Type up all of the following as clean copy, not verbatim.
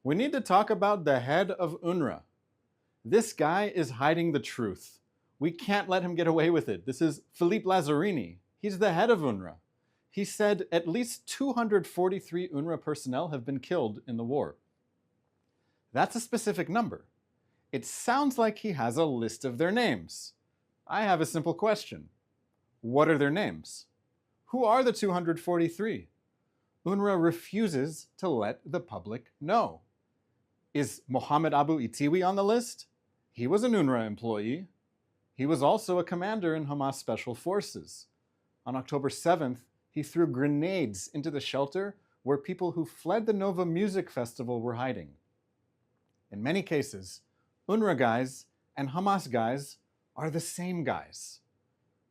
We need to talk about the head of UNRWA. This guy is hiding the truth. We can't let him get away with it. This is Philippe Lazzarini. He's the head of UNRWA. He said at least 243 UNRWA personnel have been killed in the war. That's a specific number. It sounds like he has a list of their names. I have a simple question. What are their names? Who are the 243? UNRWA refuses to let the public know. Is Mohammed Abu Itiwi on the list? He was an UNRWA employee. He was also a commander in Hamas Special Forces. On October 7th, he threw grenades into the shelter where people who fled the Nova Music Festival were hiding. In many cases, UNRWA guys and Hamas guys are the same guys.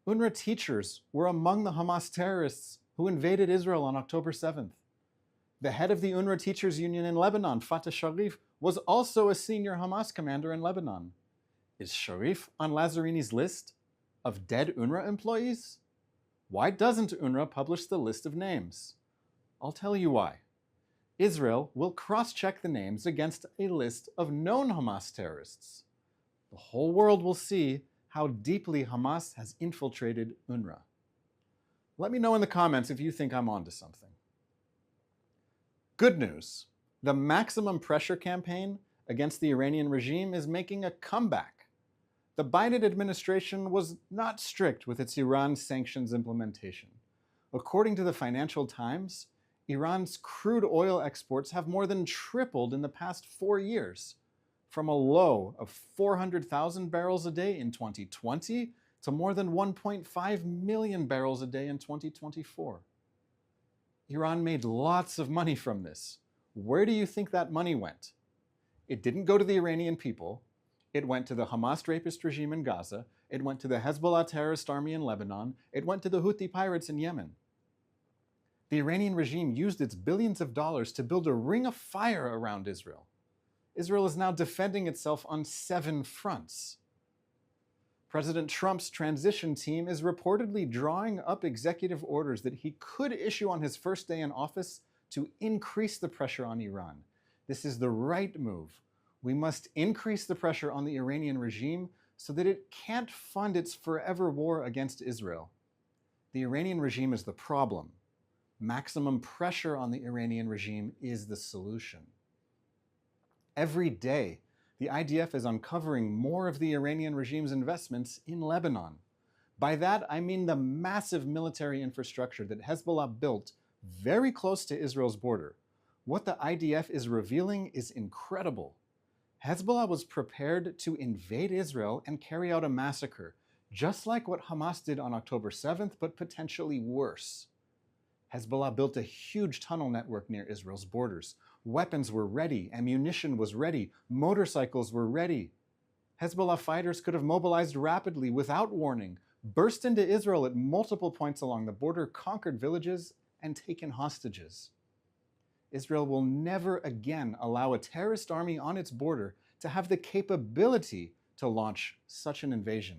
UNRWA teachers were among the Hamas terrorists who invaded Israel on October 7th. The head of the UNRWA Teachers Union in Lebanon, Fatah Sharif, was also a senior Hamas commander in Lebanon. Is Sharif on Lazzarini's list of dead UNRWA employees? Why doesn't UNRWA publish the list of names? I'll tell you why. Israel will cross-check the names against a list of known Hamas terrorists. The whole world will see how deeply Hamas has infiltrated UNRWA. Let me know in the comments if you think I'm onto something. Good news. The maximum pressure campaign against the Iranian regime is making a comeback. The Biden administration was not strict with its Iran sanctions implementation. According to the Financial Times, Iran's crude oil exports have more than tripled in the past 4 years, from a low of 400,000 barrels a day in 2020 to more than 1.5 million barrels a day in 2024. Iran made lots of money from this. Where do you think that money went? It didn't go to the Iranian people. It went to the Hamas rapist regime in Gaza. It went to the Hezbollah terrorist army in Lebanon. It went to the Houthi pirates in Yemen. The Iranian regime used its billions of dollars to build a ring of fire around Israel. Israel is now defending itself on 7 fronts. President Trump's transition team is reportedly drawing up executive orders that he could issue on his first day in office to increase the pressure on Iran. This is the right move. We must increase the pressure on the Iranian regime so that it can't fund its forever war against Israel. The Iranian regime is the problem. Maximum pressure on the Iranian regime is the solution. Every day, the IDF is uncovering more of the Iranian regime's investments in Lebanon. By that, I mean the massive military infrastructure that Hezbollah built very close to Israel's border. What the IDF is revealing is incredible. Hezbollah was prepared to invade Israel and carry out a massacre, just like what Hamas did on October 7th, but potentially worse. Hezbollah built a huge tunnel network near Israel's borders. Weapons were ready, ammunition was ready, motorcycles were ready. Hezbollah fighters could have mobilized rapidly without warning, burst into Israel at multiple points along the border, conquered villages, and taken hostages. Israel will never again allow a terrorist army on its border to have the capability to launch such an invasion.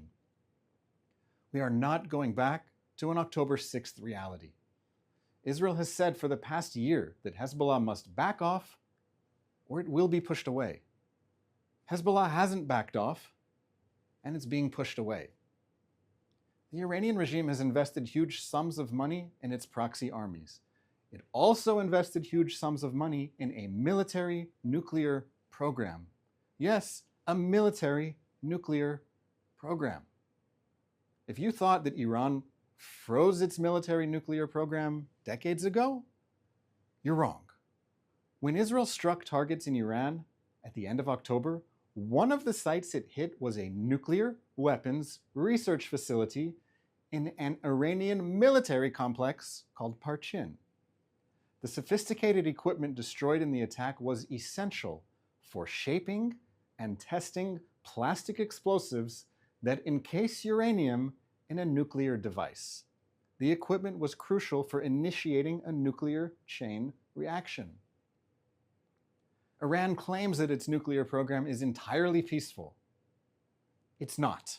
We are not going back to an October 6th reality. Israel has said for the past year that Hezbollah must back off or it will be pushed away. Hezbollah hasn't backed off, and it's being pushed away. The Iranian regime has invested huge sums of money in its proxy armies. It also invested huge sums of money in a military nuclear program. Yes, a military nuclear program. If you thought that Iran froze its military nuclear program decades ago, you're wrong. When Israel struck targets in Iran at the end of October, one of the sites it hit was a nuclear weapons research facility in an Iranian military complex called Parchin. The sophisticated equipment destroyed in the attack was essential for shaping and testing plastic explosives that encase uranium in a nuclear device. The equipment was crucial for initiating a nuclear chain reaction. Iran claims that its nuclear program is entirely peaceful. It's not.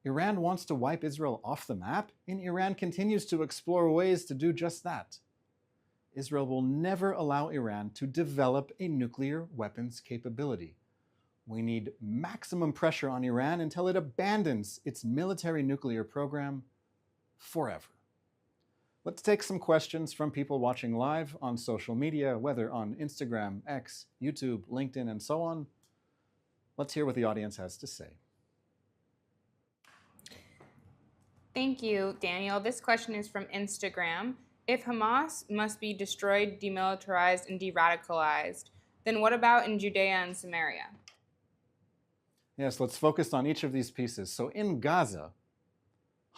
Iran wants to wipe Israel off the map, and Iran continues to explore ways to do just that. Israel will never allow Iran to develop a nuclear weapons capability. We need maximum pressure on Iran until it abandons its military nuclear program forever. Let's take some questions from people watching live on social media, whether on Instagram, X, YouTube, LinkedIn, and so on. Let's hear what the audience has to say. Thank you, Daniel. This question is from Instagram. If Hamas must be destroyed, demilitarized, and de-radicalized, then what about in Judea and Samaria? Yes, let's focus on each of these pieces. So in Gaza,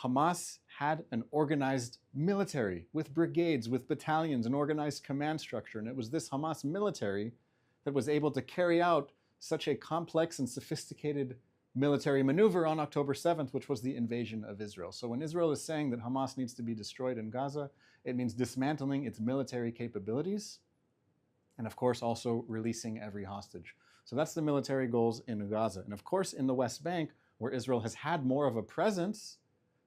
Hamas had an organized military with brigades, with battalions, an organized command structure. And it was this Hamas military that was able to carry out such a complex and sophisticated military maneuver on October 7th, which was the invasion of Israel. So when Israel is saying that Hamas needs to be destroyed in Gaza, it means dismantling its military capabilities and, of course, also releasing every hostage. So that's the military goals in Gaza. And of course, in the West Bank, where Israel has had more of a presence,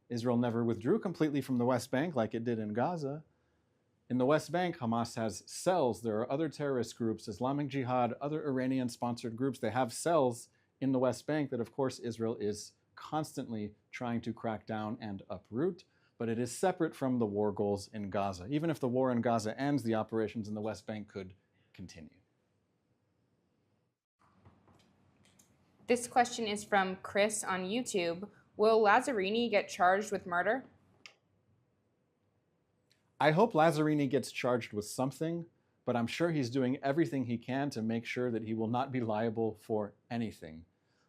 Israel never withdrew completely from the West Bank like it did in Gaza. In the West Bank, Hamas has cells. There are other terrorist groups, Islamic Jihad, other Iranian-sponsored groups. They have cells in the West Bank that, of course, Israel is constantly trying to crack down and uproot. But it is separate from the war goals in Gaza. Even if the war in Gaza ends, the operations in the West Bank could continue. This question is from Chris on YouTube. Will Lazzarini get charged with murder? I hope Lazzarini gets charged with something, but I'm sure he's doing everything he can to make sure that he will not be liable for anything.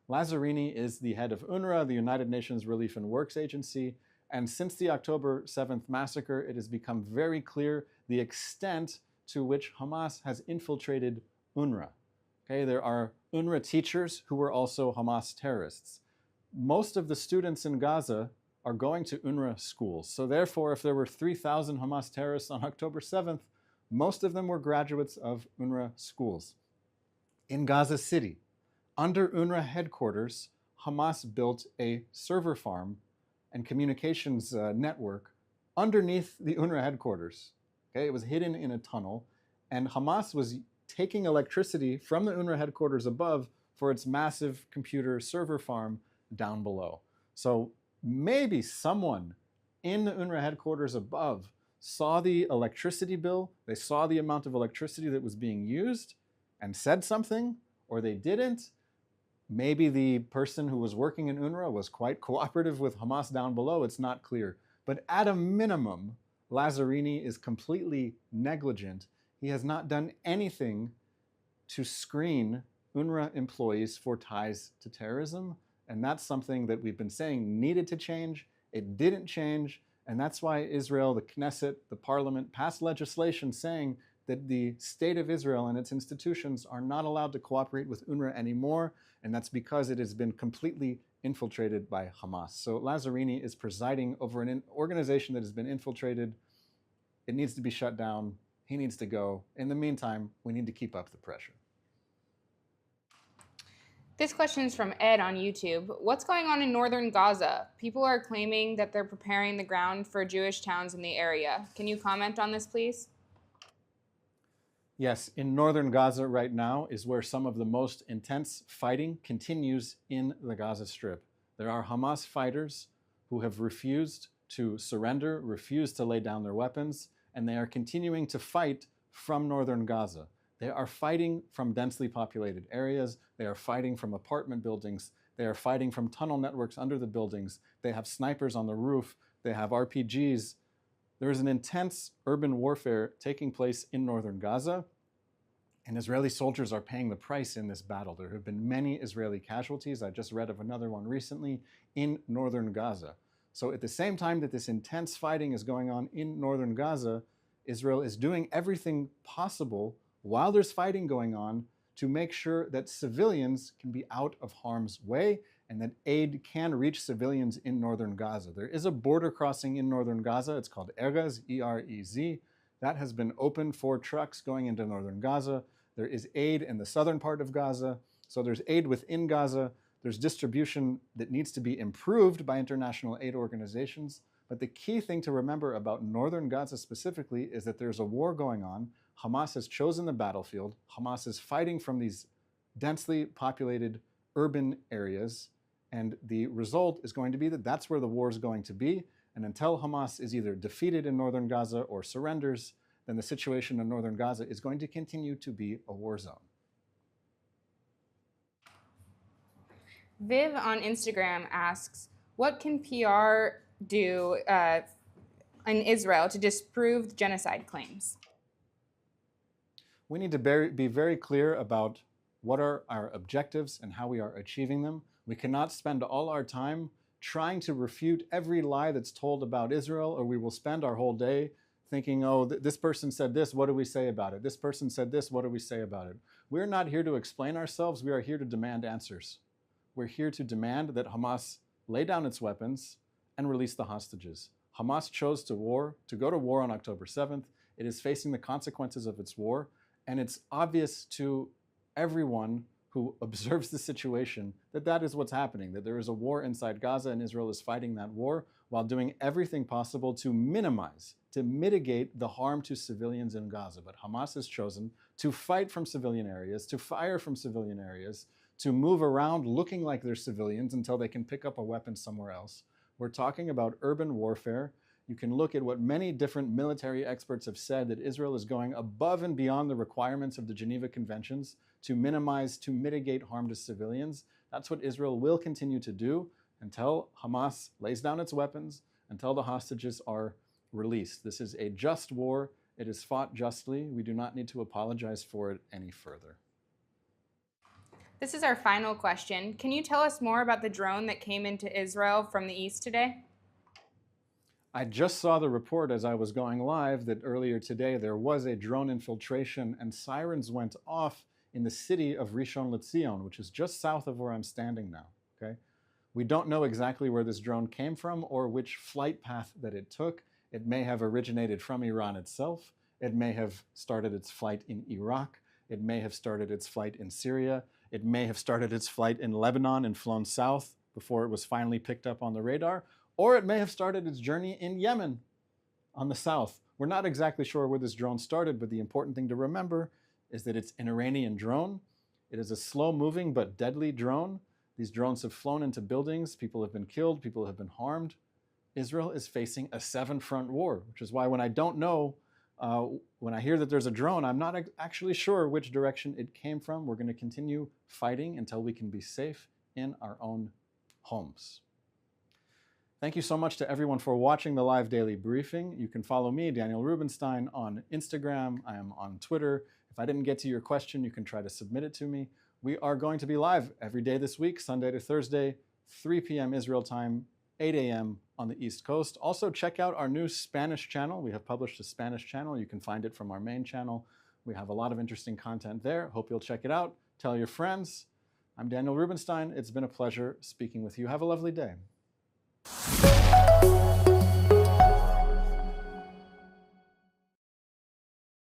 Lazzarini is the head of UNRWA, the United Nations Relief and Works Agency, and since the October 7th massacre, it has become very clear the extent to which Hamas has infiltrated UNRWA. Okay, there are UNRWA teachers who were also Hamas terrorists. Most of the students in Gaza are going to UNRWA schools. So therefore, if there were 3,000 Hamas terrorists on October 7th, most of them were graduates of UNRWA schools. In Gaza City, under UNRWA headquarters, Hamas built a server farm and communications network underneath the UNRWA headquarters. Okay, it was hidden in a tunnel, and Hamas was taking electricity from the UNRWA headquarters above for its massive computer server farm down below. So maybe someone in the UNRWA headquarters above saw the electricity bill, they saw the amount of electricity that was being used and said something, or they didn't. Maybe the person who was working in UNRWA was quite cooperative with Hamas down below, it's not clear. But at a minimum, Lazzarini is completely negligent. He has not done anything to screen UNRWA employees for ties to terrorism, and that's something that we've been saying needed to change. It didn't change, and that's why Israel, the Knesset, the parliament, passed legislation saying that the state of Israel and its institutions are not allowed to cooperate with UNRWA anymore, and that's because it has been completely infiltrated by Hamas. So Lazzarini is presiding over an organization that has been infiltrated. It needs to be shut down. He needs to go. In the meantime, we need to keep up the pressure. This question is from Ed on YouTube. What's going on in northern Gaza? People are claiming that they're preparing the ground for Jewish towns in the area. Can you comment on this, please? Yes, in northern Gaza right now is where some of the most intense fighting continues in the Gaza Strip. There are Hamas fighters who have refused to surrender, refused to lay down their weapons, and they are continuing to fight from northern Gaza. They are fighting from densely populated areas. They are fighting from apartment buildings. They are fighting from tunnel networks under the buildings. They have snipers on the roof. They have RPGs. There is an intense urban warfare taking place in northern Gaza, and Israeli soldiers are paying the price in this battle. There have been many Israeli casualties. I just read of another one recently in northern Gaza. So at the same time that this intense fighting is going on in northern Gaza, Israel is doing everything possible while there's fighting going on to make sure that civilians can be out of harm's way and that aid can reach civilians in northern Gaza. There is a border crossing in northern Gaza. It's called Erez, E-R-E-Z. That has been open for trucks going into northern Gaza. There is aid in the southern part of Gaza. So there's aid within Gaza. There's distribution that needs to be improved by international aid organizations. But the key thing to remember about northern Gaza specifically is that there's a war going on. Hamas has chosen the battlefield. Hamas is fighting from these densely populated urban areas. And the result is going to be that that's where the war is going to be. And until Hamas is either defeated in northern Gaza or surrenders, then the situation in northern Gaza is going to continue to be a war zone. Viv on Instagram asks, what can PR do in Israel to disprove genocide claims? We need to be very clear about what are our objectives and how we are achieving them. We cannot spend all our time trying to refute every lie that's told about Israel, or we will spend our whole day thinking, oh, this person said this, what do we say about it? This person said this, what do we say about it? We're not here to explain ourselves, we are here to demand answers. We're here to demand that Hamas lay down its weapons and release the hostages. Hamas chose to go to war on October 7th. It is facing the consequences of its war, and it's obvious to everyone who observes the situation that that is what's happening, that there is a war inside Gaza and Israel is fighting that war while doing everything possible to minimize, to mitigate the harm to civilians in Gaza. But Hamas has chosen to fight from civilian areas, to fire from civilian areas, to move around looking like they're civilians until they can pick up a weapon somewhere else. We're talking about urban warfare. You can look at what many different military experts have said, that Israel is going above and beyond the requirements of the Geneva Conventions to minimize, to mitigate harm to civilians. That's what Israel will continue to do until Hamas lays down its weapons, until the hostages are released. This is a just war. It is fought justly. We do not need to apologize for it any further. This is our final question. Can you tell us more about the drone that came into Israel from the east today? I just saw the report as I was going live that earlier today there was a drone infiltration and sirens went off in the city of Rishon LeZion, which is just south of where I'm standing now. Okay? We don't know exactly where this drone came from or which flight path that it took. It may have originated from Iran itself. It may have started its flight in Iraq. It may have started its flight in Syria. It may have started its flight in Lebanon and flown south before it was finally picked up on the radar. Or it may have started its journey in Yemen on the south. We're not exactly sure where this drone started, but the important thing to remember is that it's an Iranian drone. It is a slow-moving but deadly drone. These drones have flown into buildings. People have been killed. People have been harmed. Israel is facing a seven-front war, which is why when I don't know, when I hear that there's a drone, I'm not actually sure which direction it came from. We're going to continue fighting until we can be safe in our own homes. Thank you so much to everyone for watching the live daily briefing. You can follow me, Daniel Rubenstein, on Instagram. I am on Twitter. If I didn't get to your question, you can try to submit it to me. We are going to be live every day this week, Sunday to Thursday, 3 p.m. Israel time, 8 a.m. on the East Coast. Also, check out our new Spanish channel. We have published a Spanish channel. You can find it from our main channel. We have a lot of interesting content there. Hope you'll check it out. Tell your friends. I'm Daniel Rubenstein. It's been a pleasure speaking with you. Have a lovely day.